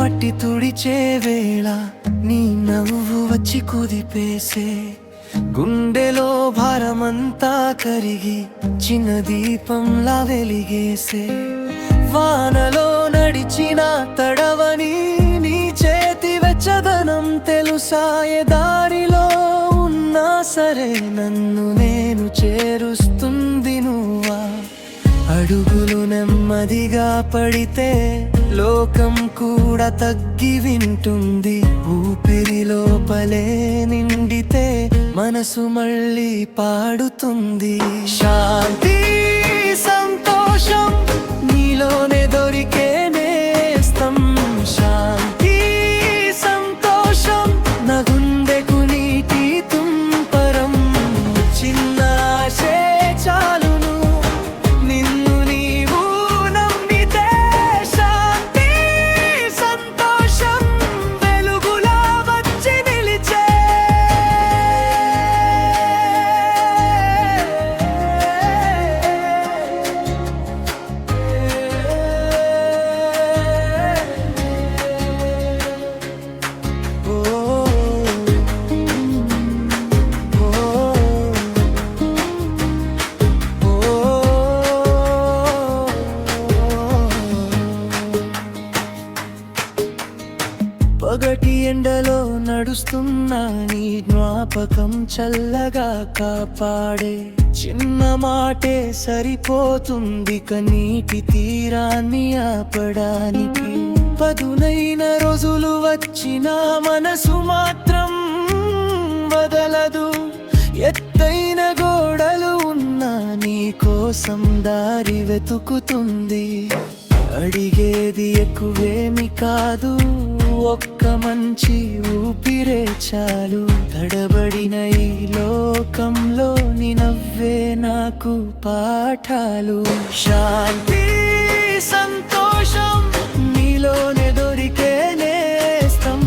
మట్టి తుడిచే వేళ నీ నవ్వు వచ్చి కుదిపేసే గుండెలో భారమంతా కరిగి చిన్న దీపంలా వెలిగేసే వానలో నడిచిన తడవని నీ చేతి వెచ్చదనం తెలుసాయే దారిలో ఉన్నా సరే నన్ను నేను చేరుస్తుంది నువ్వా అడుగులు నెమ్మదిగా పడితే లోకం కూడా తగ్గి వింటుంది ఊపిరి లోపలే నిండితే మనసు మళ్ళీ పాడుతుంది శాంతి సంతోషం నీలోనే దొరికే నేస్తం శాంతి సంతోషం నా గుండెకు నీటి తుంపరం చిన్న ఆశే చాలును నిన్ను నీవు నమ్మితే శాంతి సంతోషం వెలుగులా వచ్చి నిలిచే పగటి ఎండలో నడుస్తున్నా నీ జ్ఞాపకం చల్లగా కాపాడే చిన్న మాటే సరిపోతుంది కనీటి తీరాన్ని ఆపడానికి పదునైన రోజులు వచ్చినా మనసు మాత్రం వదలదు ఎత్తైన గోడలు ఉన్నా నీ కోసం దారి వెతుకుతుంది అడిగేది ఎక్కువేమి కాదు ఒక్క మంచి ఊపిరే చాలు తడబడిన ఈ లోకంలో నీ నవ్వే నాకు పాఠాలు శాంతి సంతోషం నీలోనే దొరికే నేస్తం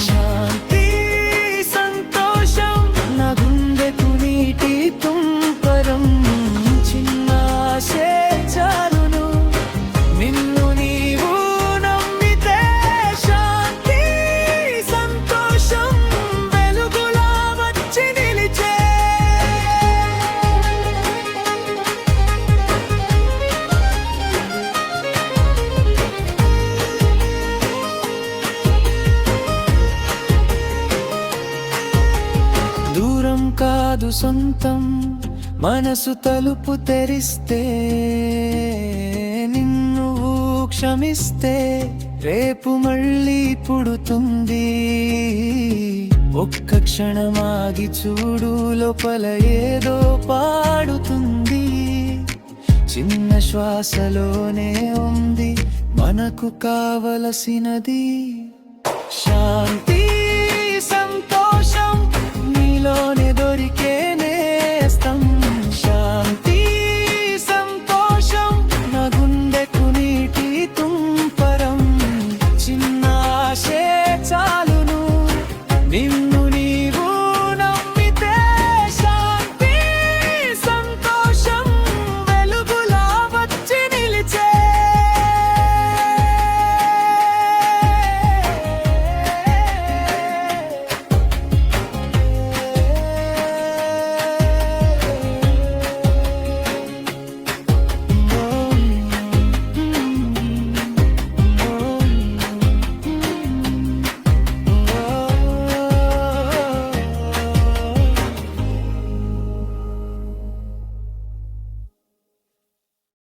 శాంతి సంతోషం నా గుండెకు నీటి తుంపరం చిన్న ఆశే చాలును నిన్ను నీవు నమ్మితే శాంతి సంతోషం వెలుగులా వచ్చి నిలిచే దూరం కాదు సొంతం మనసు తలుపు తెరిస్తే నిన్ను క్షమిస్తే రేపు మళ్ళీ పుడుతుంది ఒక్క క్షణమాగి చూడు లోపల ఏదో పాడుతుంది చిన్న శ్వాసలోనే ఉంది మనకు కావలసినది శాంతి సంతోషం నీలోనే దొరికే నేస్తం శాంతి సంతోషం నా గుండెకు నీటి తుంపరం చిన్న ఆశే చాలును నిన్ను